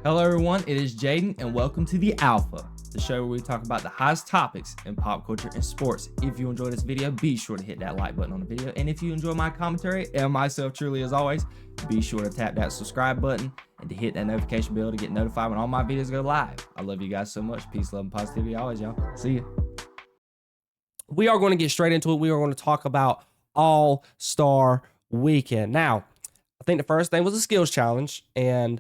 Hello everyone, it is Jayden and welcome to The Alpha, the show where we talk about the hottest topics in pop culture and sports. If you enjoyed this video, be sure to hit that like button on the video. And if you enjoy my commentary and myself truly as always, be sure to tap that subscribe button and to hit that notification bell to get notified when all my videos go live. I love you guys so much. Peace, love, and positivity always, y'all. See ya. We are going to get straight into it. We are going to talk about All-Star Weekend. Now, I think the first thing was a skills challenge, and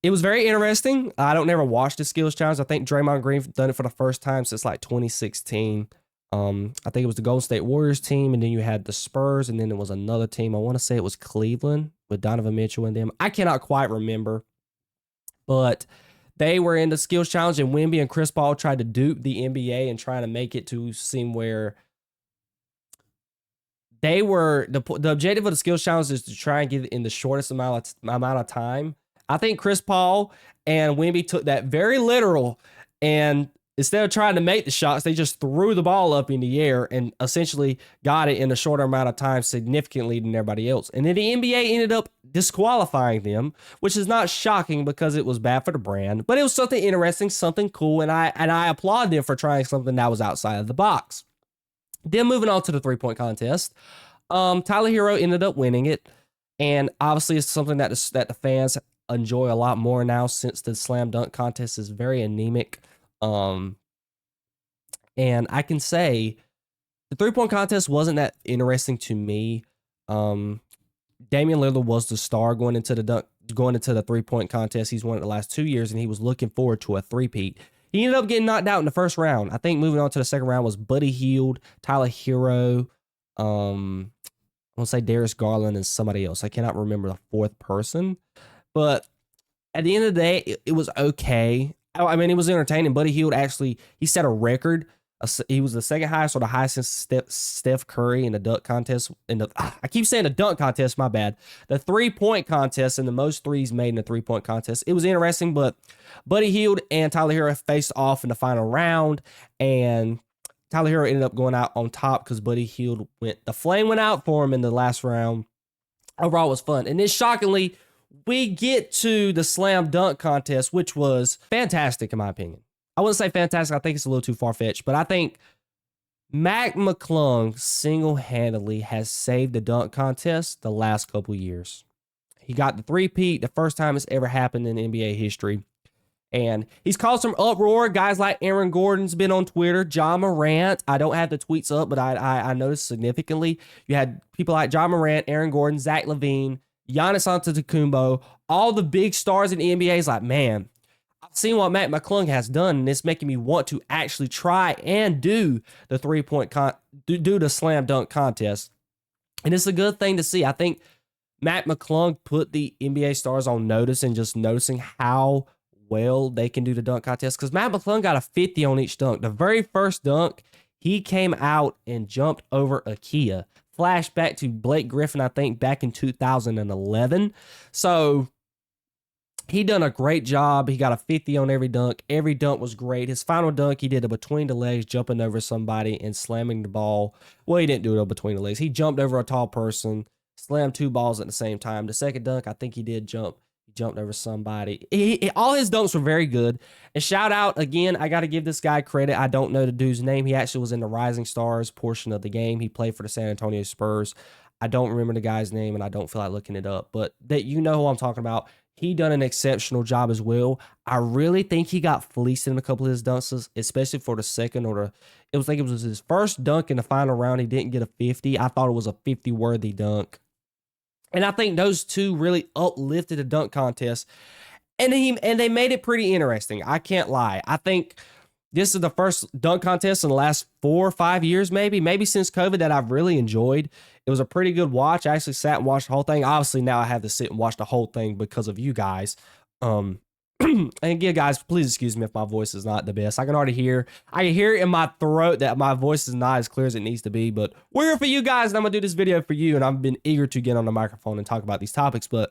it was very interesting. I don't never watch the skills challenge. I think Draymond Green done it for the first time since like 2016. I think it was the Golden State Warriors team, and then you had the Spurs, and then there was another team. I want to say it was Cleveland with Donovan Mitchell and them. I cannot quite remember, but they were in the skills challenge, and Wemby and Chris Paul tried to dupe the NBA and try to make it to seem where they were the objective of the skills challenge is to try and get it in the shortest amount of time. I think Chris Paul and Wemby took that very literal, and instead of trying to make the shots, they just threw the ball up in the air and essentially got it in a shorter amount of time significantly than everybody else. And then the NBA ended up disqualifying them, which is not shocking because it was bad for the brand, but it was something interesting, something cool, and I applaud them for trying something that was outside of the box. Then moving on to the three-point contest, Tyler Herro ended up winning it, and obviously it's something that the fans enjoy a lot more now since the slam dunk contest is very anemic. And I can say the three-point contest wasn't that interesting to me. Damien Lillard was the star going into the three-point contest. He's won it the last 2 years, and he was looking forward to a three-peat. He ended up getting knocked out in the first round. I think moving on to the second round was Buddy Hield, Tyler Herro, I want to say Darius Garland, and somebody else. I cannot remember the fourth person. But at the end of the day, it was okay. I mean, it was entertaining. Buddy Hield he set a record. He was the second highest or the highest since Steph Curry in the dunk contest. I keep saying the dunk contest, my bad. The three-point contest and the most threes made in the three-point contest. It was interesting, but Buddy Hield and Tyler Herro faced off in the final round, and Tyler Herro ended up going out on top because Buddy Hield the flame went out for him in the last round. Overall, it was fun. And then shockingly, we get to the slam dunk contest, which was fantastic in my opinion. I wouldn't say fantastic. I think it's a little too far-fetched, but I think Mac McClung single-handedly has saved the dunk contest the last couple years. He got the three-peat, the first time it's ever happened in NBA history. And he's caused some uproar. Guys like Aaron Gordon's been on Twitter. Ja Morant. I don't have the tweets up, but I noticed significantly. You had people like Ja Morant, Aaron Gordon, Zach LaVine, Giannis Antetokounmpo, all the big stars in the NBA is like, man, I've seen what Mac McClung has done, and it's making me want to actually try and do the do the slam dunk contest. And it's a good thing to see. I think Mac McClung put the NBA stars on notice and just noticing how well they can do the dunk contest, because Mac McClung got a 50 on each dunk. The very first dunk, he came out and jumped over Ikea. Flashback to Blake Griffin, I think, back in 2011. So he done a great job. He got a 50 on every dunk. Every dunk was great. His final dunk, he did it between the legs, jumping over somebody and slamming the ball. Well, he didn't do it between the legs. He jumped over a tall person, slammed two balls at the same time. The second dunk, I think he did jump. He jumped over somebody. All his dunks were very good. And shout out, again, I got to give this guy credit. I don't know the dude's name. He actually was in the Rising Stars portion of the game. He played for the San Antonio Spurs. I don't remember the guy's name, and I don't feel like looking it up. But that you know who I'm talking about. He done an exceptional job as well. I really think he got fleeced in a couple of his dunks, especially for the second it was his first dunk in the final round. He didn't get a 50. I thought it was a 50-worthy dunk. And I think those two really uplifted the dunk contest. And they made it pretty interesting. I can't lie. I think this is the first dunk contest in the last 4 or 5 years, maybe since COVID, that I've really enjoyed. It was a pretty good watch. I actually sat and watched the whole thing. Obviously, now I have to sit and watch the whole thing because of you guys. And again, guys, please excuse me if my voice is not the best. I can hear it in my throat that my voice is not as clear as it needs to be, but we're here for you guys, and I'm going to do this video for you, and I've been eager to get on the microphone and talk about these topics, but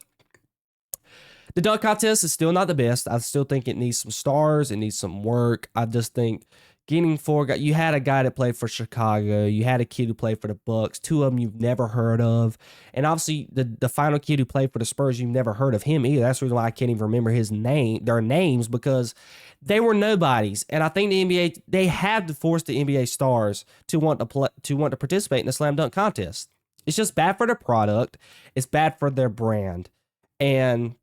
the dunk contest is still not the best. I still think it needs some stars. It needs some work. I just think getting four guys. You had a guy that played for Chicago. You had a kid who played for the Bucks. Two of them you've never heard of. And obviously, the final kid who played for the Spurs, you've never heard of him either. That's the reason why I can't even remember their names, because they were nobodies. And I think the NBA, they have to force the NBA stars to want to participate in the slam dunk contest. It's just bad for their product. It's bad for their brand. And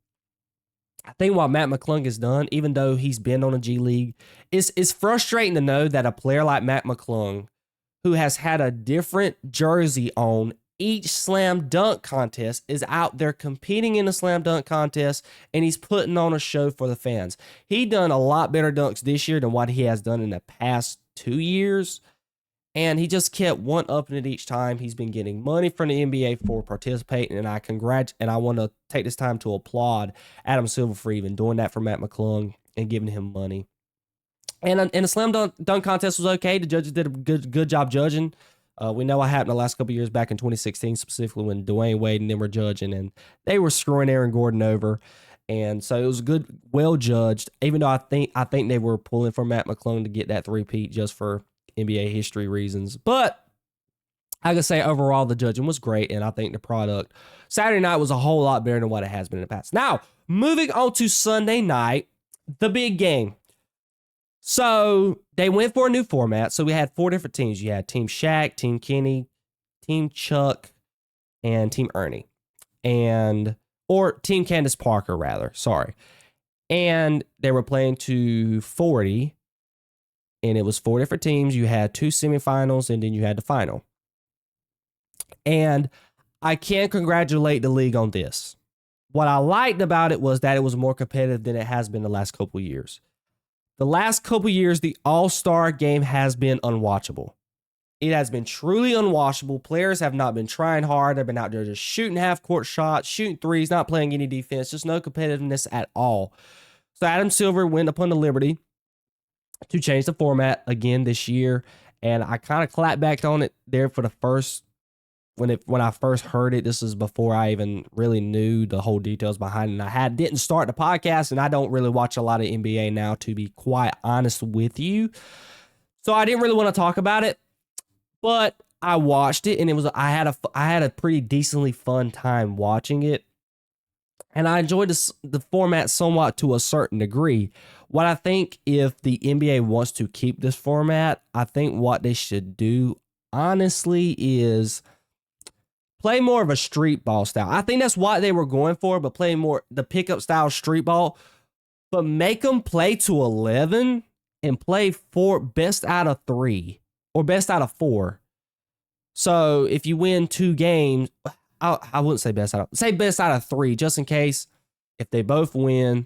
I think what Mac McClung has done, even though he's been on a G League, it's frustrating to know that a player like Mac McClung, who has had a different jersey on each slam dunk contest, is out there competing in the slam dunk contest, and he's putting on a show for the fans. He done a lot better dunks this year than what he has done in the past 2 years. And he just kept one-upping it each time. He's been getting money from the NBA for participating, and I want to take this time to applaud Adam Silver for even doing that for Mac McClung and giving him money. And the slam dunk contest was okay. The judges did a good job judging. We know what happened the last couple of years back in 2016, specifically when Dwayne Wade and them were judging, and they were screwing Aaron Gordon over. And so it was well judged. Even though I think they were pulling for Mac McClung to get that three-peat just for NBA history reasons. But I can say overall the judging was great, and I think the product Saturday night was a whole lot better than what it has been in the past. Now, moving on to Sunday night, the big game. So they went for a new format. So we had 4 different teams. You had Team Shaq, Team Kenny, Team Chuck, and Team Ernie. Or Team Candace Parker, rather. Sorry. And they were playing to 40. And it was 4 different teams. You had 2 semifinals, and then you had the final. And I can't congratulate the league on this. What I liked about it was that it was more competitive than it has been the last couple of years. The last couple of years, the All-Star game has been unwatchable. It has been truly unwatchable. Players have not been trying hard. They've been out there just shooting half-court shots, shooting threes, not playing any defense, just no competitiveness at all. So Adam Silver went upon the liberty to change the format again this year, and I kind of clapped back on it there for the first when I first heard it. This is before I even really knew the whole details behind it. And I didn't start the podcast, and I don't really watch a lot of NBA now, to be quite honest with you. So I didn't really want to talk about it, but I watched it, and I had a pretty decently fun time watching it, and I enjoyed the format somewhat to a certain degree. What I think, if the NBA wants to keep this format, I think what they should do, honestly, is play more of a street ball style. I think that's what they were going for, but play more the pickup style street ball. But make them play to 11 and play 4 best out of 3 or best out of 4. So if you win 2 games, I wouldn't say best out of 3, just in case if they both win.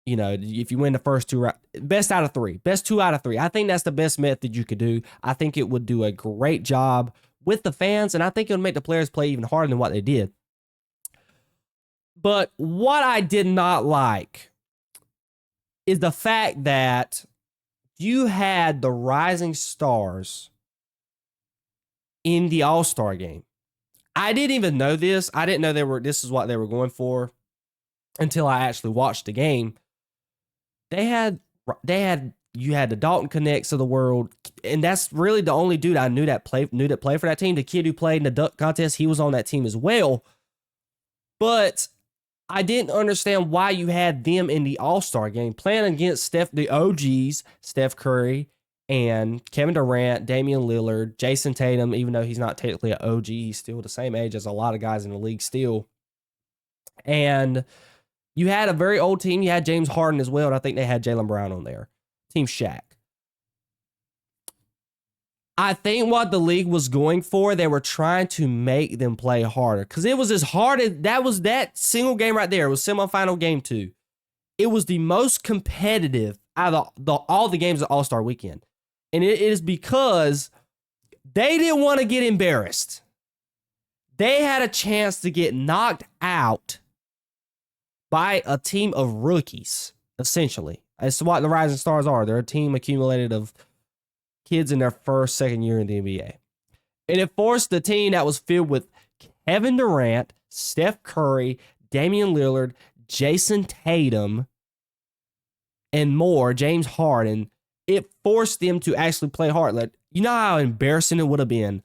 You know, if you win the first 2, best out of 3, best 2 out of 3. I think that's the best method you could do. I think it would do a great job with the fans, and I think it would make the players play even harder than what they did. But what I did not like is the fact that you had the rising stars in the All-Star game. I didn't even know this. I didn't know this is what they were going for until I actually watched the game. You had the Dalton Connects of the world, and that's really the only dude I knew that played for that team. The kid who played in the dunk contest, he was on that team as well. But I didn't understand why you had them in the All-Star game playing against the OGs, Steph Curry and Kevin Durant, Damien Lillard, Jayson Tatum. Even though he's not technically an OG, he's still the same age as a lot of guys in the league still. And you had a very old team. You had James Harden as well, and I think they had Jaylen Brown on there. Team Shaq. I think what the league was going for, they were trying to make them play harder. Because it was as hard as that single game right there. It was semifinal game 2. It was the most competitive out of all the games of All-Star Weekend. And it is because they didn't want to get embarrassed. They had a chance to get knocked out by a team of rookies, essentially. That's what the Rising Stars are. They're a team accumulated of kids in their first, second year in the NBA. And it forced the team that was filled with Kevin Durant, Steph Curry, Damian Lillard, Jayson Tatum, and more, James Harden. It forced them to actually play hard. Like, you know how embarrassing it would have been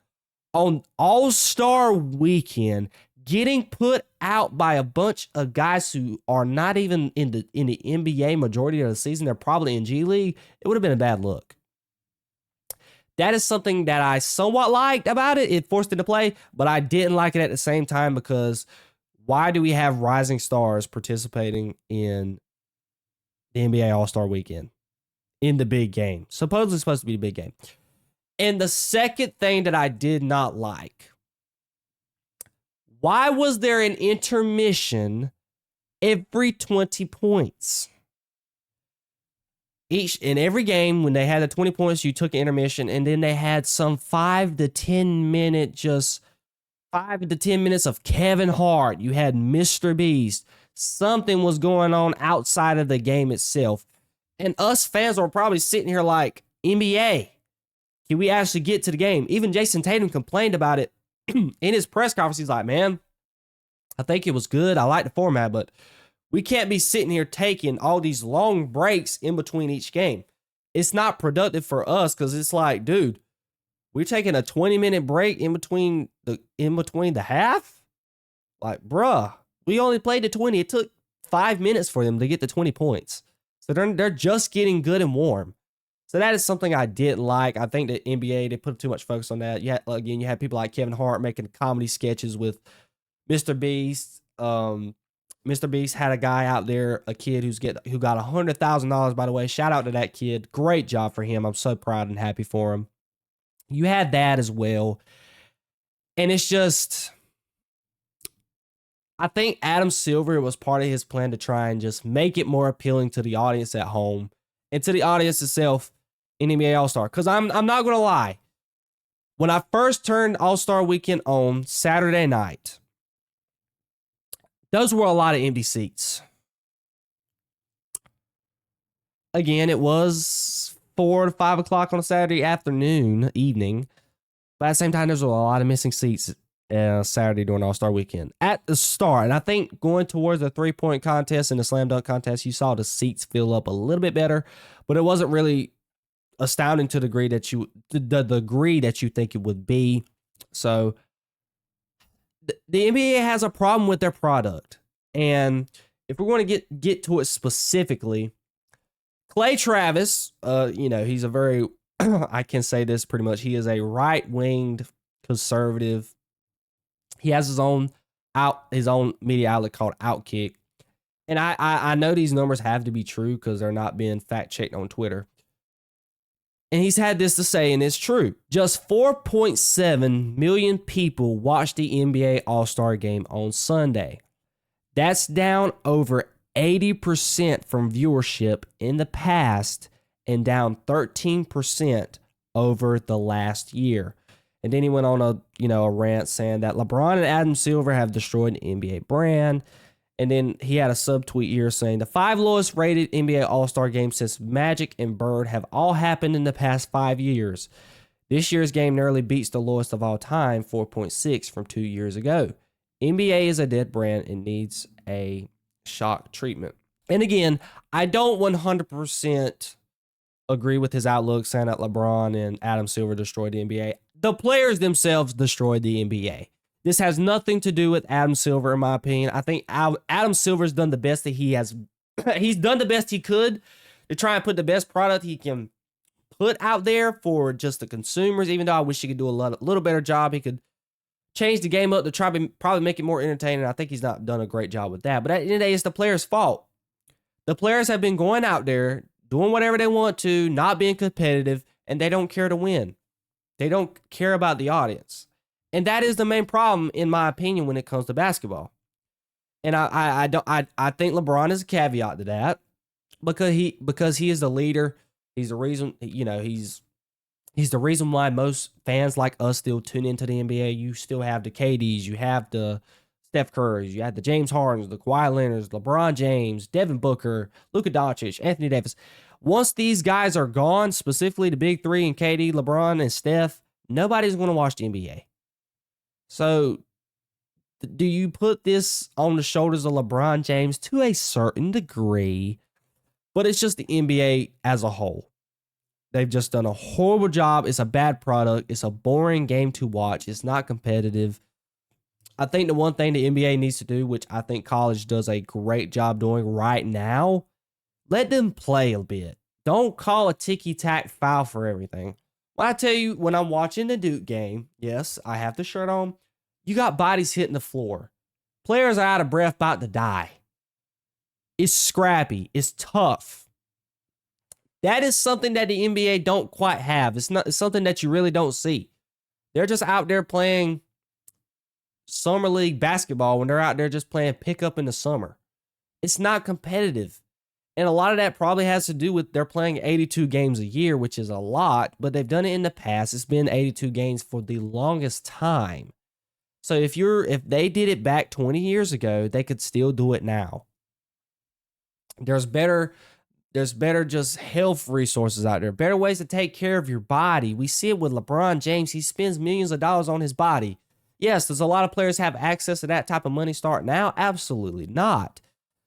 on All-Star Weekend, getting put out by a bunch of guys who are not even in the NBA majority of the season. They're probably in G League. It would have been a bad look. That is something that I somewhat liked about it. It forced it to play, but I didn't like it at the same time because why do we have rising stars participating in the NBA All-Star Weekend in the big game? Supposedly supposed to be the big game. And the second thing that I did not like, why was there an intermission every 20 points? In every game, when they had the 20 points, you took an intermission, and then they had some 5 to 10 minutes of Kevin Hart. You had Mr. Beast. Something was going on outside of the game itself. And us fans were probably sitting here like, NBA, can we actually get to the game? Even Jayson Tatum complained about it in his press conference. He's like, man, I think it was good. I like the format, but we can't be sitting here taking all these long breaks in between each game. It's not productive for us because it's like, dude, we're taking a 20-minute break in between the half? Like, bruh, we only played the 20. It took 5 minutes for them to get the 20 points. So they're just getting good and warm. So that is something I didn't like. I think the NBA, they put too much focus on that. You had people like Kevin Hart making comedy sketches with Mr. Beast. Mr. Beast had a guy out there, a kid who got $100,000, by the way. Shout out to that kid. Great job for him. I'm so proud and happy for him. You had that as well. And it's just, I think Adam Silver was part of his plan to try and just make it more appealing to the audience at home and to the audience itself in NBA All-Star. Because I'm not going to lie. When I first turned All-Star Weekend on Saturday night, those were a lot of empty seats. Again, it was 4 to 5 o'clock on a Saturday evening. But at the same time, there's a lot of missing seats Saturday during All-Star Weekend. At the start, and I think going towards the three-point contest and the slam dunk contest, you saw the seats fill up a little bit better, but it wasn't really astounding to the degree that you think it would be. So the NBA has a problem with their product. And if we're going to get to it specifically, Clay Travis, he's a very, I can say this pretty much, he is a right-winged conservative. He has his own media outlet called Outkick. And I know these numbers have to be true because they're not being fact-checked on Twitter. And he's had this to say, and it's true. Just 4.7 million people watched the NBA All-Star Game on Sunday. That's down over 80% from viewership in the past and down 13% over the last year. And then he went on a rant saying that LeBron and Adam Silver have destroyed the NBA brand. And then he had a subtweet here saying the 5 lowest rated NBA All-Star games since Magic and Bird have all happened in the past 5 years. This year's game narrowly beats the lowest of all time, 4.6 from 2 years ago. NBA is a dead brand and needs a shock treatment. And again, I don't 100% agree with his outlook saying that LeBron and Adam Silver destroyed the NBA. The players themselves destroyed the NBA. This has nothing to do with Adam Silver, in my opinion. I think Adam Silver's done the best that he has. He's done the best he could to try and put the best product he can put out there for just the consumers, even though I wish he could do a little better job. He could change the game up to try to probably make it more entertaining. I think he's not done a great job with that. But at the end of the day, it's the players' fault. The players have been going out there, doing whatever they want to, not being competitive, and they don't care to win. They don't care about the audience. And that is the main problem, in my opinion, when it comes to basketball. And I think LeBron is a caveat to that because he is the leader. He's the reason, he's the reason why most fans like us still tune into the NBA. You still have the KDs, you have the Steph Currys, you have the James Hardens, the Kawhi Leonards, LeBron James, Devin Booker, Luka Doncic, Anthony Davis. Once these guys are gone, specifically the big three and KD, LeBron, and Steph, nobody's going to watch the NBA. So, do you put this on the shoulders of LeBron James? To a certain degree, but it's just the NBA as a whole They've just done a horrible job. It's a bad product. It's a boring game to watch. It's not competitive. I think the one thing the NBA needs to do, which I think college does a great job doing right now, let them play a bit. Don't call a ticky-tack foul for everything. When I tell you, when I'm watching the Duke game, yes, I have the shirt on, you got bodies hitting the floor. Players are out of breath, about to die. It's scrappy. It's tough. That is something that the NBA don't quite have. It's something that you really don't see. They're just out there playing summer league basketball when they're out there just playing pickup in the summer. It's not competitive. And a lot of that probably has to do with they're playing 82 games a year, which is a lot, but they've done it in the past. It's been 82 games for the longest time. So if they did it back 20 years ago, they could still do it now. There's better just health resources out there, better ways to take care of your body. We see it with LeBron James. He spends millions of dollars on his body. Yes, does a lot of players have access to that type of money start now? Absolutely not.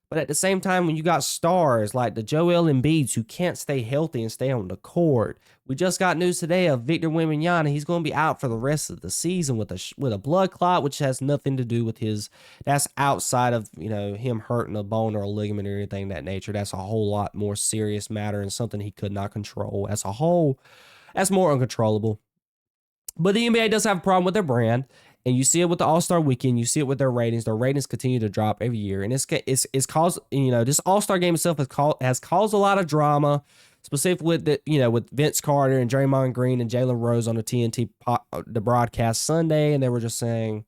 But at the same time, when you got stars like the Joel Embiids who can't stay healthy and stay on the court, we just got news today of Victor Wembanyama. He's going to be out for the rest of the season with a blood clot, which has nothing to do with that's outside of, him hurting a bone or a ligament or anything of that nature. That's a whole lot more serious matter and something he could not control. As a whole, that's more uncontrollable. But the NBA does have a problem with their brand. And you see it with the All-Star weekend. You see it with their ratings. Their ratings continue to drop every year. And it's caused, this All-Star game itself has caused a lot of drama, specifically with Vince Carter and Draymond Green and Jalen Rose on the TNT the broadcast Sunday. And they were just saying,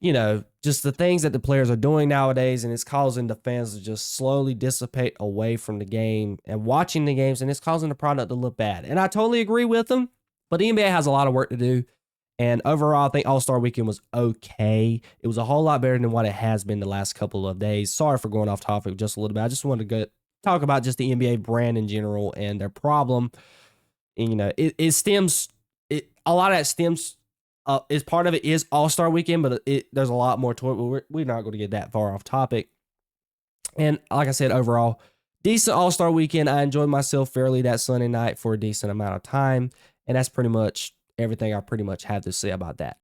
just the things that the players are doing nowadays. And it's causing the fans to just slowly dissipate away from the game and watching the games. And it's causing the product to look bad. And I totally agree with them. But the NBA has a lot of work to do. And overall, I think All-Star Weekend was okay. It was a whole lot better than what it has been the last couple of days. Sorry for going off topic just a little bit. I just wanted to talk about just the NBA brand in general and their problem. And, it stems. A lot of that stems. Is part of it is All-Star Weekend, but there's a lot more to it. But we're not going to get that far off topic. And like I said, overall, decent All-Star Weekend. I enjoyed myself fairly that Sunday night for a decent amount of time, and that's pretty much everything I pretty much have to say about that.